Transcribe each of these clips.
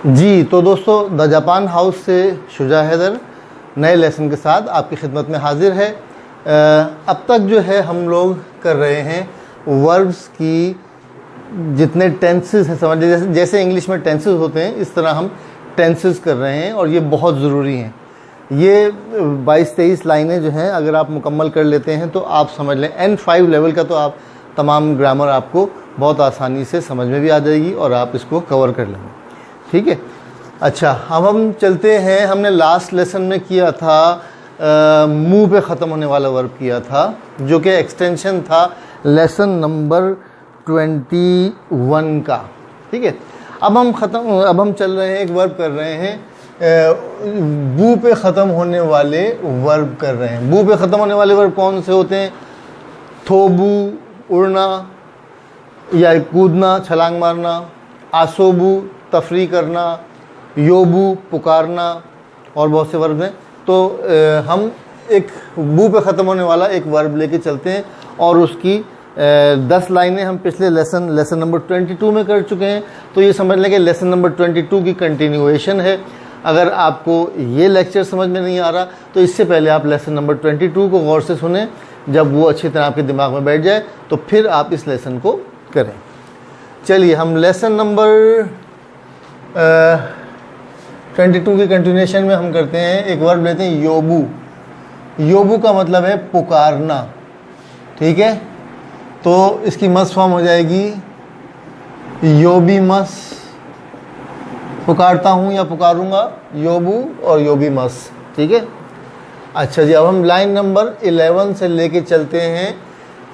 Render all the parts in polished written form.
जी तो दोस्तों, the Japan house से शुजा हैदर नए लेसन के साथ आपकी खिदमत में हाजिर है। अब तक जो है हम लोग कर रहे हैं वर्ब्स की जितने टेंसेस हैं, समझ लीजिए जैसे इंग्लिश में टेंसेस होते हैं इस तरह हम टेंसेस कर रहे हैं और ये बहुत ज़रूरी हैं। ये 22-23 लाइनें जो हैं अगर आप मुकम्मल कर लेते हैं तो आप समझ लें N5 लेवल का तो आप तमाम ग्रामर आपको बहुत आसानी से समझ में भी आ जाएगी और आप इसको कवर कर लेंगे। ठीक है, अच्छा अब हम चलते हैं। हमने लास्ट लेसन में किया था मुंह पे ख़त्म होने वाला वर्ब किया था जो कि एक्सटेंशन था लेसन नंबर 21 का। ठीक है, अब हम चल रहे हैं, एक वर्ब कर रहे हैं, बू पे ख़त्म होने वाले वर्ब कर रहे हैं। बू पे ख़त्म होने वाले वर्ब कौन से होते हैं? थोबू उड़ना या कूदना, छलांग मारना, आसोबू तफरी करना, योबू पुकारना और बहुत से वर्ब हैं। तो हम एक बू पे ख़त्म होने वाला एक वर्ब लेके चलते हैं और उसकी 10 लाइनें हम पिछले लेसन नंबर 22 में कर चुके हैं। तो ये समझ लें कि लेसन नंबर 22 की कंटिन्यूएशन है। अगर आपको ये लेक्चर समझ में नहीं आ रहा तो इससे पहले आप लेसन नंबर 22 को गौर से सुने। जब वो अच्छी तरह आपके दिमाग में बैठ जाए तो फिर आप इस लेसन को करें। चलिए हम लेसन नंबर 22 की कंटिन्यूएशन में हम करते हैं, एक वर्ब लेते हैं योबू। योबू का मतलब है पुकारना। ठीक है, तो इसकी मस फॉर्म हो जाएगी योबी मस, पुकारता हूँ या पुकारूंगा, योबू और योबी मस। ठीक है, अच्छा जी अब हम लाइन नंबर 11 से लेके चलते हैं।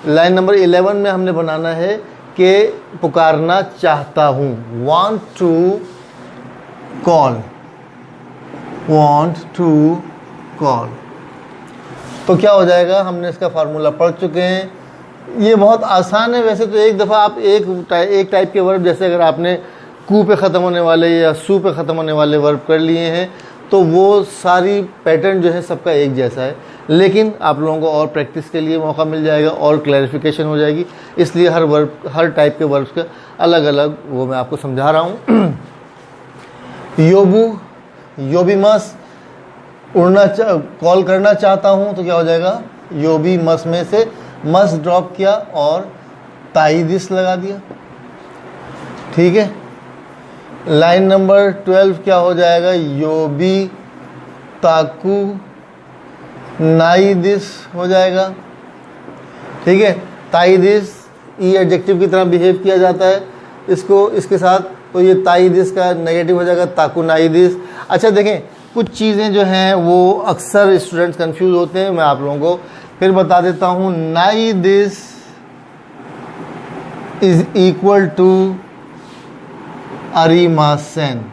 लाइन नंबर 11 में हमने बनाना है कि पुकारना चाहता हूँ, want to call, want to call। तो क्या हो जाएगा, हमने इसका फार्मूला पढ़ चुके हैं। ये बहुत आसान है वैसे तो। एक दफ़ा आप एक टाइप के वर्ब, जैसे अगर आपने कू पे ख़त्म होने वाले या सू पे ख़त्म होने वाले वर्ब कर लिए हैं तो वो सारी पैटर्न जो है सबका एक जैसा है। लेकिन आप लोगों को और प्रैक्टिस के लिए मौका मिल जाएगा और क्लैरिफिकेशन हो जाएगी, इसलिए हर टाइप के वर्ब्स का अलग अलग वो मैं आपको समझा रहा हूँ। योबू योबी मस, उड़ना कॉल करना चाहता हूँ तो क्या हो जाएगा, योबी मस में से मस ड्रॉप किया और ताइदिस लगा दिया। ठीक है, लाइन नंबर 12 क्या हो जाएगा, योबी ताकू नाइदिस हो जाएगा। ठीक है, ताइदिस ई एडजेक्टिव की तरह बिहेव किया जाता है इसको इसके साथ, तो ये ताइदिस का नेगेटिव हो जाएगा ताकू नाइदिस। अच्छा देखें, कुछ चीज़ें जो हैं वो अक्सर स्टूडेंट्स कंफ्यूज होते हैं, मैं आप लोगों को फिर बता देता हूँ। नाइदिस इज इक्वल टू अरीमासेन।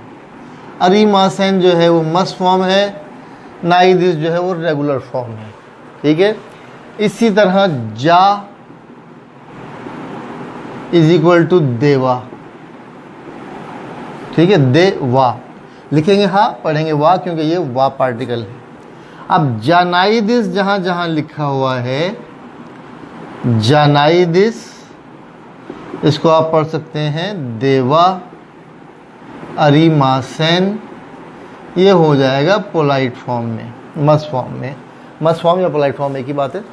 अरीमासेन जो है वो मस फॉर्म है, नाइदिस जो है वो रेगुलर फॉर्म है। ठीक है, इसी तरह जा इज इक्वल टू देवा। ठीक है, देवा लिखेंगे, हाँ पढ़ेंगे वा, क्योंकि ये वा पार्टिकल है। अब जानाइदिस जहां जहां लिखा हुआ है, जानाइदिस, इसको आप पढ़ सकते हैं देवा अरीमासेन। ये हो जाएगा पोलाइट फॉर्म में, मस फॉर्म में। मस फॉर्म या पोलाइट फॉर्म एक ही बात है।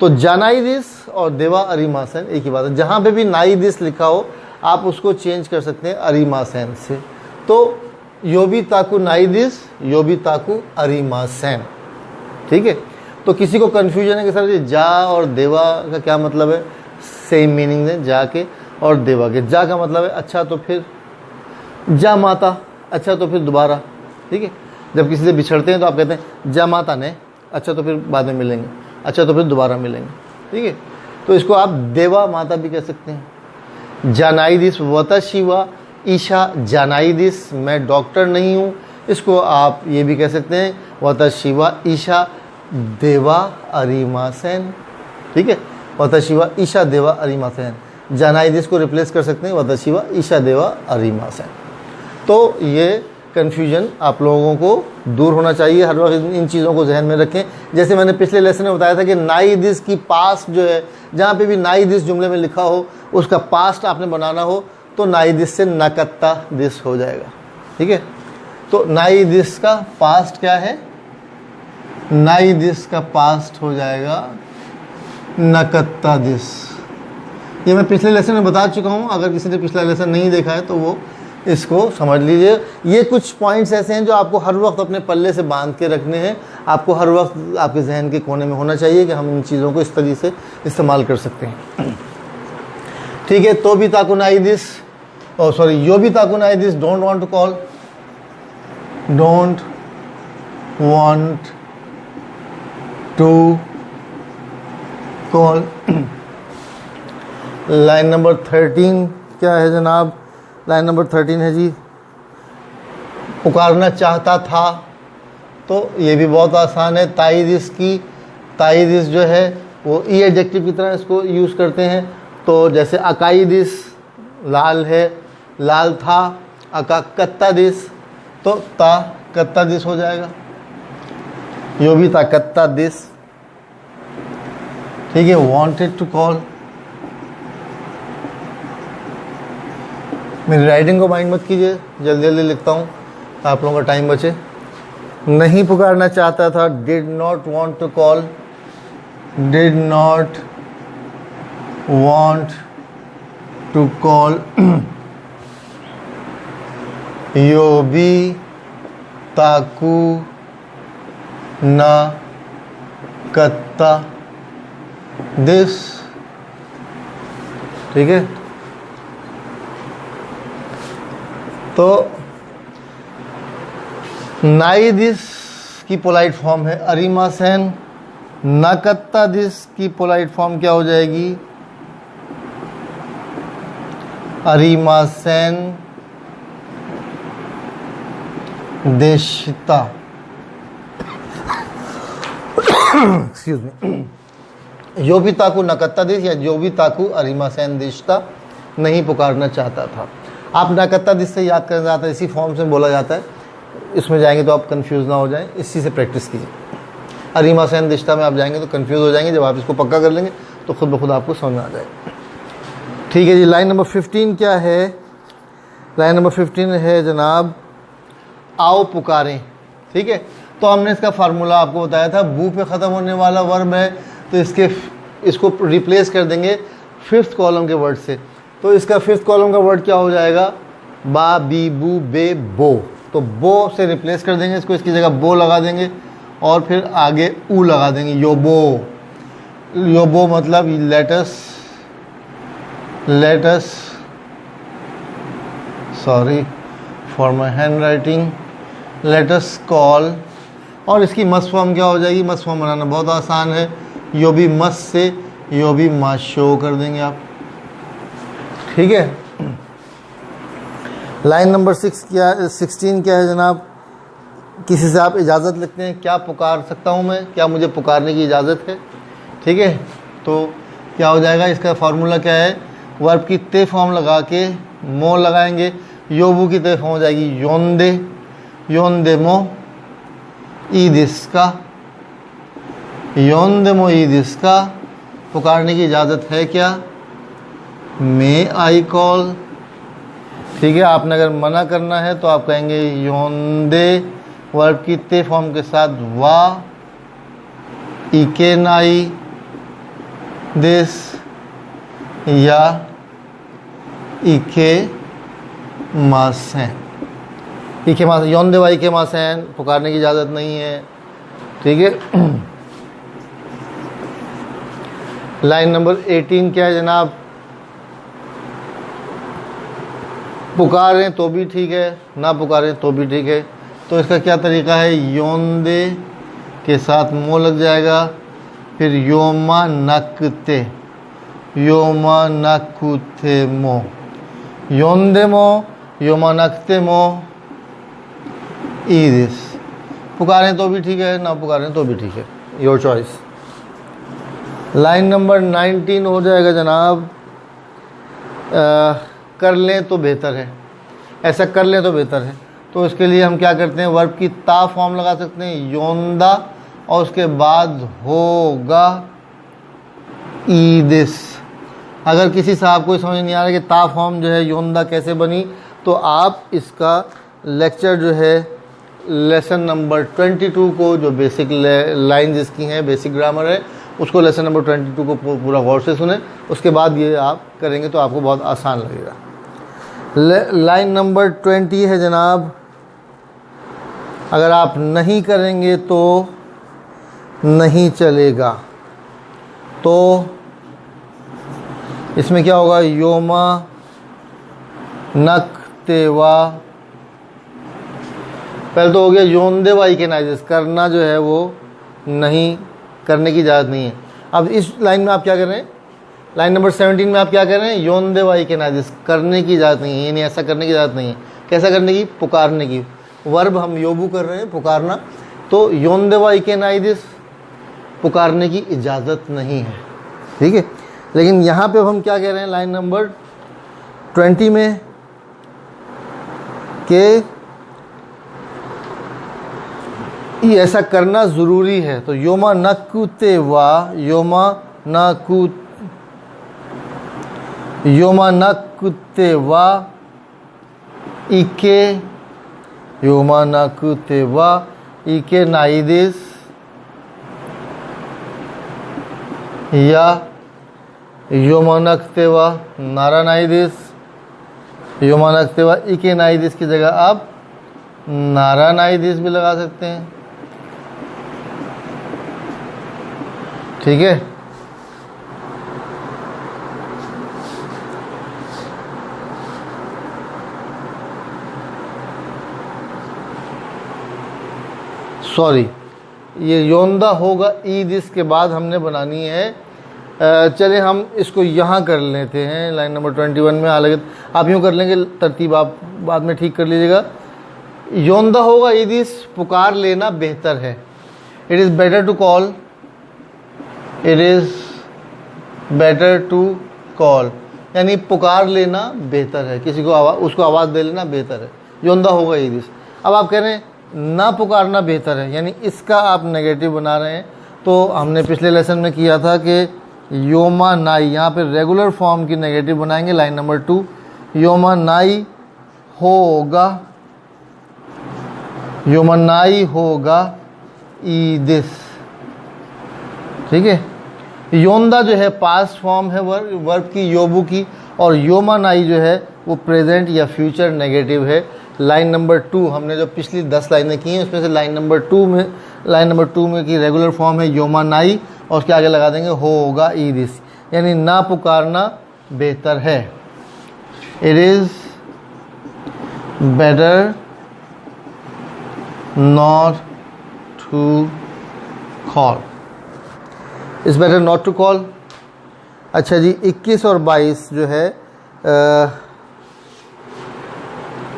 तो जानाइदिस और देवा अरीमासेन एक ही बात है। जहाँ पे भी नाइदिस लिखा हो आप उसको चेंज कर सकते हैं अरीमासेन से। तो योबी ताकू नाइदिस, योबी ताकू अरीमासेन। ठीक है, तो किसी को कन्फ्यूजन है कि सर ये जा और देवा का क्या मतलब है? सेम मीनिंग है जा के और देवा के। जा का मतलब है अच्छा तो फिर जा माता, अच्छा तो फिर दोबारा। ठीक है, जब किसी से बिछड़ते हैं तो आप कहते हैं जा माता ने, अच्छा तो फिर बाद में मिलेंगे, अच्छा तो फिर दोबारा मिलेंगे। ठीक है, तो इसको आप देवा माता भी कह सकते हैं। जानाइदिस वताशिवा ईशा जानाइदिस, मैं डॉक्टर नहीं हूँ, इसको आप ये भी कह सकते हैं वताशिवा ईशा देवा अरीमासेन। ठीक है, वताशिवा ईशा देवा अरीमासेन, जानाइदिस को रिप्लेस कर सकते हैं वताशिवा ईशा देवा अरीमासेन। तो ये कन्फ्यूजन आप लोगों को दूर होना चाहिए, हर वक्त इन चीज़ों को जहन में रखें। जैसे मैंने पिछले लेसन में बताया था कि नाइदिस की पास्ट जो है, जहाँ पे भी नाइदिस जुमले में लिखा हो उसका पास्ट आपने बनाना हो तो नाइदिस से नकत्ता दिस हो जाएगा। ठीक है। तो नाई दिस का पास्ट क्या है, नाई दिस का पास्ट हो जाएगा नकत्ता दिस। ये मैं पिछले लेसन में बता चुका हूँ, अगर किसी ने पिछला लेसन नहीं देखा है तो वो इसको समझ लीजिए। ये कुछ पॉइंट्स ऐसे हैं जो आपको हर वक्त अपने पल्ले से बांध के रखने हैं, आपको हर वक्त आपके जहन के कोने में होना चाहिए कि हम इन चीज़ों को इस तरीके से इस्तेमाल कर सकते हैं। ठीक है, तो भी ताकुनाई दिस, ओ सॉरी, यो भी ताकुनाई this, don't want to call, don't want to call. Line number 13 क्या है जनाब, लाइन नंबर 13 है जी, पुकारना चाहता था। तो ये भी बहुत आसान है, ताइदिस की, ताइदिस जो है वो ई एडजेक्टिव की तरह इसको यूज़ करते हैं। तो जैसे अकाईदिस लाल है, लाल था, अका कत्ता दिस, तो ता कत्ता दिस हो जाएगा, यो भी ता कत्ता दिस। ठीक है, वांटेड टू कॉल, मेरी राइटिंग को माइंड मत कीजिए, जल्दी जल्दी लिखता हूँ आप लोगों का टाइम बचे। नहीं पुकारना चाहता था, did not want to call, did not want to call. योबी ताकू ना कत्ता दिस। ठीक है, तो नाई दिस की पोलाइट फॉर्म है अरिमासेन, नाकत्ता दिस की पोलाइट फॉर्म क्या हो जाएगी, अरिमासेन देशिता। एक्सक्यूज मी, यो भी ताकू नकत्ता दिस या जो भी ताकू अरिमासेन देशिता, नहीं पुकारना चाहता था। आप नकत्ता दिस से याद करना जाता है, इसी फॉर्म से बोला जाता है, इसमें जाएंगे तो आप कंफ्यूज ना हो जाएं, इसी से प्रैक्टिस कीजिए। अरिमासेन दिशता में आप जाएंगे तो कंफ्यूज हो जाएंगे, जब आप इसको पक्का कर लेंगे तो खुद ब खुद आपको समझ में आ जाएगा। ठीक है जी, लाइन नंबर 15 क्या है, लाइन नंबर 15 है जनाब, आओ पुकारें। ठीक है, तो हमने इसका फार्मूला आपको बताया था, बू पे ख़त्म होने वाला वर्ब है तो इसको रिप्लेस कर देंगे 5th कॉलम के वर्ड से। तो इसका 5th कॉलम का वर्ड क्या हो जाएगा, बा बी बू बे बो। तो बो से रिप्लेस कर देंगे इसको, इसकी जगह बो लगा देंगे और फिर आगे ऊ लगा देंगे, योबो। योबो मतलब let's sorry for my handwriting, let's call. और इसकी मस फॉर्म क्या हो जाएगी, मस फॉर्म बनाना बहुत आसान है, यो भी मस से यो भी मस शो कर देंगे आप। ठीक है, लाइन नंबर 16 क्या है जनाब, किसी से आप इजाज़त लिखते हैं, क्या पुकार सकता हूँ मैं, क्या मुझे पुकारने की इजाज़त है। ठीक है, तो क्या हो जाएगा, इसका फार्मूला क्या है, वर्ब की ते फॉर्म लगा के मो लगाएंगे, योबू की ते फॉर्म हो जाएगी योंदे, योंदे मो ईदिस्का, योंदे मो ईदिस्का। पुकारने की इजाज़त है क्या, मे आई कॉल। ठीक है, आपने अगर मना करना है तो आप कहेंगे योंदे, वर्ब की ते फॉर्म के साथ वा, इके नाई दिस या इके मासेन। इके मासेन, योंदे वा इके मासेन, पुकारने की इजाज़त नहीं है। ठीक है, लाइन नंबर 18 क्या है जनाब, पुकारें तो भी ठीक है, ना पुकारें तो भी ठीक है। तो इसका क्या तरीका है, योंदे के साथ मो लग जाएगा, फिर योमा नकते, योमा नकुते मो, योंदे मो, योमा नकते मो ईदिस। पुकारें तो भी ठीक है, ना पुकारें तो भी ठीक है, योर चॉइस। लाइन नंबर 19 हो जाएगा जनाब, कर लें तो बेहतर है, ऐसा कर लें तो बेहतर है। तो इसके लिए हम क्या करते हैं, वर्ब की ता फॉर्म लगा सकते हैं योंदा और उसके बाद होगा ईदिस। अगर किसी साहब को समझ नहीं आ रहा कि ता फॉर्म जो है योंदा कैसे बनी, तो आप इसका लेक्चर जो है लेसन नंबर 22 को, जो बेसिक लाइन जिसकी हैं, बेसिक ग्रामर है, उसको लेसन नंबर 22 को पूरा गौर से सुने। उसके बाद ये आप करेंगे तो आपको बहुत आसान लगेगा। लाइन नंबर 20 है जनाब, अगर आप नहीं करेंगे तो नहीं चलेगा। तो इसमें क्या होगा, योमा नक तेवा, पहले तो हो गया योनदेवा इकेनाइजिस, करना जो है वो नहीं, करने की इजाज़त नहीं है। अब इस लाइन में आप क्या कर रहे हैं, लाइन नंबर 17 में आप क्या कर रहे हैं, योनदेवा इकेनाइजिस, करने की इजाज़त नहीं है, यानी ऐसा करने की इजाज़त नहीं है। कैसा करने की, पुकारने की। वर्ब हम योबू कर रहे हैं, पुकारना, तो योनदेवा इकेनाइजिस, पुकारने की इजाज़त नहीं है, ठीक है। लेकिन यहाँ पे हम क्या कह रहे हैं लाइन नंबर 20 में कि ये ऐसा करना ज़रूरी है। तो योमा नकुतेवा, योमा नकुतेवा इके, योमा नकुतेवा इके नाइदिस, या योमा नकतेवा नारानाइदिस, योमा नकतेवा इके नाइदिस की जगह आप नारानाइदिस भी लगा सकते हैं, ठीक है। सॉरी, ये योंदा होगा ईद, इसके बाद हमने बनानी है। चले हम इसको यहाँ कर लेते हैं लाइन नंबर 21 में। हालांकि आप यूँ कर लेंगे, तरतीब आप बाद में ठीक कर लीजिएगा। योंदा होगा ईदिस, पुकार लेना बेहतर है। It is better to call, it is better to call, यानी पुकार लेना बेहतर है, किसी को उसको आवाज़ दे लेना बेहतर है। योंदा होगा ईदिस। अब आप कह रहे हैं ना पुकारना बेहतर है, यानी इसका आप नेगेटिव बना रहे हैं। तो हमने पिछले लेसन में किया था कि योमा नाई, यहाँ पे रेगुलर फॉर्म की नेगेटिव बनाएंगे। लाइन नंबर 2, योमा नाई होगा, योमा नाई होगा ईदिस, ठीक है। योंदा जो है पास्ट फॉर्म है वर्ब की, योबू की, और योमा नाई जो है वो प्रेजेंट या फ्यूचर नेगेटिव है। लाइन नंबर 2 हमने जो पिछली 10 लाइनें की हैं उसमें से लाइन नंबर 2 में की रेगुलर फॉर्म है योमा नाई, और उसके आगे लगा देंगे होगा ईदिस, यानी ना पुकारना बेहतर है। It is better not to call, it's better not to call. अच्छा जी, 21 और 22 जो है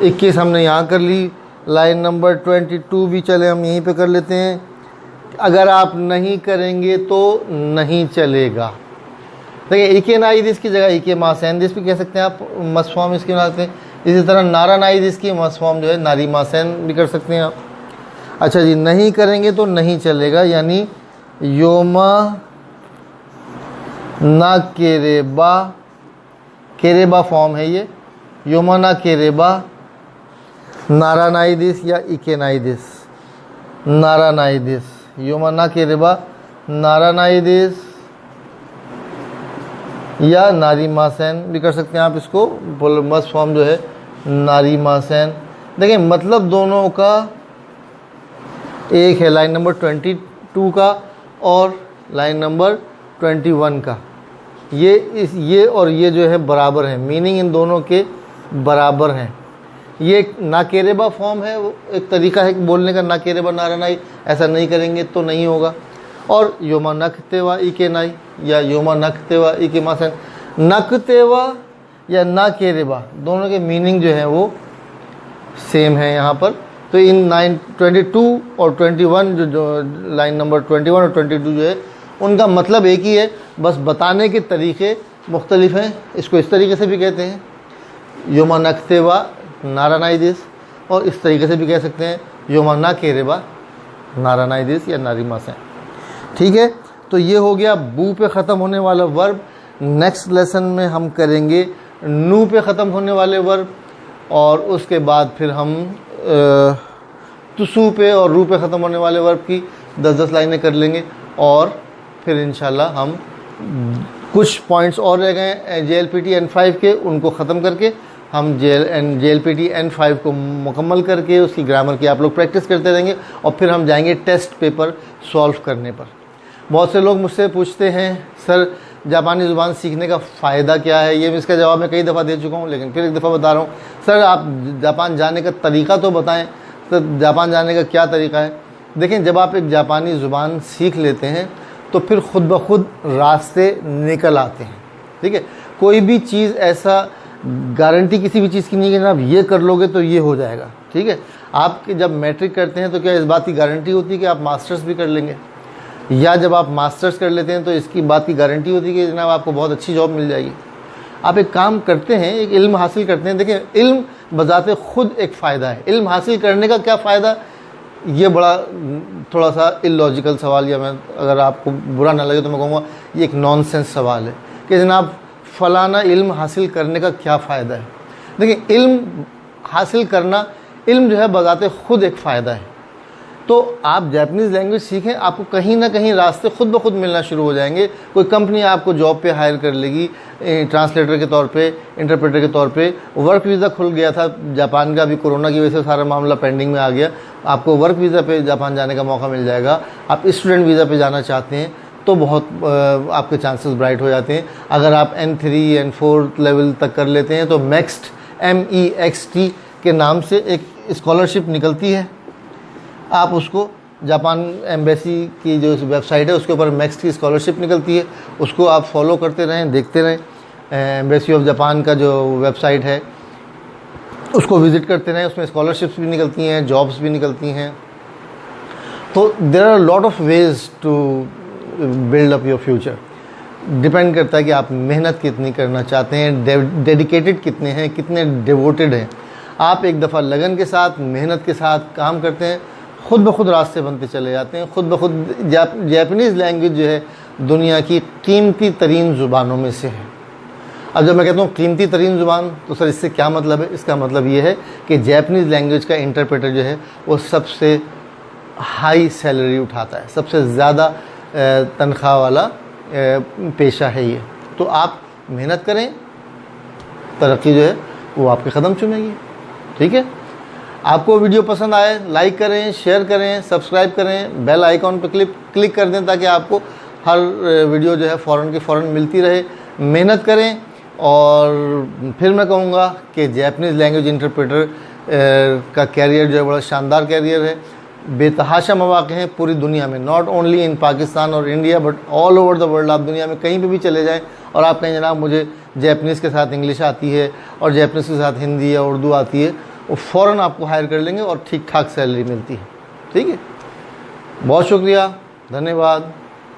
21 हमने यहाँ कर ली। लाइन नंबर 22 भी चले हम यहीं पे कर लेते हैं। अगर आप नहीं करेंगे तो नहीं चलेगा। देखिए, इके नाइदिस की जगह इके मासैन भी कह सकते हैं आप, मस फॉर्म इसकी बनाते हैं। इसी तरह नारा नाइदिस की मस फॉर्म जो है नारी मासैन भी कर सकते हैं आप। अच्छा जी, नहीं करेंगे तो नहीं चलेगा, यानी योमा ना केरेबा, केरेबा फॉर्म है ये, योमा ना केरेबा नारानाइदिस या इकेनाइदिस, नारानाइदिस, योमा ना केरेबा नारानाइदिस या नारी मासैन भी कर सकते हैं आप इसको। मस फॉर्म जो है नारी मासैन। देखिए, मतलब दोनों का एक है, लाइन नंबर 22 का और लाइन नंबर 21 का। ये और ये जो है बराबर है, मीनिंग इन दोनों के बराबर हैं। ये ना केरेबा फॉर्म है, वो एक तरीका है बोलने का, ना केरेबा नारानाई, ऐसा नहीं करेंगे तो नहीं होगा। और योमा नकतेवा इके नाई या योमा नकतेवा इके मासन, नकतेवा या ना केरेबा दोनों के मीनिंग जो है वो सेम है यहाँ पर। तो इन 22 और 21 जो लाइन नंबर 21 और 22 जो है उनका मतलब एक ही है, बस बताने के तरीके मुख्तलिफ हैं। इसको इस तरीके से भी कहते हैं योमा नकतेवा नारानाइदिस, और इस तरीके से भी कह सकते हैं योमा ना केरेबा नारानाइदिस या नारी मासैन, ठीक है। तो ये हो गया बू पे ख़त्म होने वाला वर्ब। नेक्स्ट लेसन में हम करेंगे नू पे ख़त्म होने वाले वर्ब, और उसके बाद फिर हम तुसु पे और रू पे ख़त्म होने वाले वर्ब की 10-10 लाइनें कर लेंगे, और फिर इंशाल्लाह हम कुछ पॉइंट्स और रह गए JLPT N5 के, उनको ख़त्म करके हम JLPT N5 को मुकम्मल करके उसकी ग्रामर की आप लोग प्रैक्टिस करते रहेंगे, और फिर हम जाएंगे टेस्ट पेपर सॉल्व करने पर। बहुत से लोग मुझसे पूछते हैं सर जापानी ज़ुबान सीखने का फ़ायदा क्या है। ये इसका जवाब मैं कई दफ़ा दे चुका हूँ, लेकिन फिर एक दफ़ा बता रहा हूँ। सर आप जापान जाने का तरीका तो बताएं, तो जापान जाने का क्या तरीका है। देखें, जब आप एक जापानी ज़ुबान सीख लेते हैं तो फिर ख़ुद ब खुद रास्ते निकल आते हैं। ठीक है, कोई भी चीज़ ऐसा गारंटी किसी भी चीज़ की नहीं है कि आप ये कर लोगे तो ये हो जाएगा। ठीक है, आप जब मैट्रिक करते हैं तो क्या इस बात की गारंटी होती है कि आप मास्टर्स भी कर लेंगे, या जब आप मास्टर्स कर लेते हैं तो इसकी बात की गारंटी होती है कि जनाब आपको बहुत अच्छी जॉब मिल जाएगी। आप एक काम करते हैं, एक इल्म हासिल करते हैं। देखिए, इल्म बजाते खुद एक फ़ायदा है। इल्म हासिल करने का क्या फ़ायदा, ये बड़ा थोड़ा सा इलॉजिकल सवाल, या मैं अगर आपको बुरा ना लगे तो मैं कहूँगा ये एक नॉनसेंस सवाल है कि जनाब फ़लाना इल्म हासिल करने का क्या फ़ायदा है। देखिए, इल्म हासिल करना, इल्म जो है बजाते खुद एक फ़ायदा है। तो आप जापानीज़ लैंग्वेज सीखें, आपको कहीं ना कहीं रास्ते खुद ब खुद मिलना शुरू हो जाएंगे। कोई कंपनी आपको जॉब पे हायर कर लेगी, ट्रांसलेटर के तौर पे, इंटरप्रेटर के तौर पे। वर्क वीज़ा खुल गया था जापान का, अभी कोरोना की वजह से सारा मामला पेंडिंग में आ गया। आपको वर्क वीज़ा पे जापान जाने का मौका मिल जाएगा। आप स्टूडेंट वीज़ा पे जाना चाहते हैं तो बहुत आपके चांसेस ब्राइट हो जाते हैं। अगर आप N3 N4 लेवल तक कर लेते हैं तो MEXT MEXT के नाम से एक स्कॉलरशिप निकलती है। आप उसको, जापान एम्बेसी की जो वेबसाइट है उसके ऊपर MEXT की स्कॉलरशिप निकलती है, उसको आप फॉलो करते रहें, देखते रहें। एम्बेसी ऑफ जापान का जो वेबसाइट है उसको विज़िट करते रहें, उसमें स्कॉलरशिप्स भी निकलती हैं, जॉब्स भी निकलती हैं। तो there are lot of ways to build up your future. Depend करता है कि आप मेहनत कितनी करना चाहते हैं, डेडिकेटेड कितने हैं, कितने डिवोटेड हैं। आप एक दफ़ा लगन के साथ, मेहनत के साथ काम करते हैं, खुद ब खुद रास्ते बनते चले जाते हैं। खुद ब खुद जापानीज़ लैंग्वेज जो है दुनिया की कीमती तरीन ज़ुबानों में से है। अब जब मैं कहता हूँ कीमती तरीन ज़ुबान, तो सर इससे क्या मतलब है? इसका मतलब ये है कि जापानीज़ लैंग्वेज का इंटरप्रेटर जो है वो सबसे हाई सैलरी उठाता है, सबसे ज़्यादा तनख्वाह वाला पेशा है ये। तो आप मेहनत करें, तरक्की जो है वो आपके कदम चुमेगी। ठीक है, आपको वीडियो पसंद आए लाइक करें, शेयर करें, सब्सक्राइब करें, बेल आइकॉन पर क्लिक कर दें ताकि आपको हर वीडियो जो है फ़ौरन की फ़ौरन मिलती रहे। मेहनत करें, और फिर मैं कहूँगा कि जापानीज़ लैंग्वेज इंटरप्रेटर का कैरियर जो है बड़ा शानदार कैरियर है। बेतहाशा मौक़े हैं पूरी दुनिया में, नॉट ओनली इन पाकिस्तान और India but all over the world. आप दुनिया में कहीं पे भी चले जाएं और आप कहें जनाब मुझे जापानीज़ के साथ इंग्लिश आती है और जापानीज़ के साथ हिंदी या उर्दू आती है, वो फ़ौरन आपको हायर कर लेंगे और ठीक ठाक सैलरी मिलती है। ठीक है, बहुत शुक्रिया, धन्यवाद।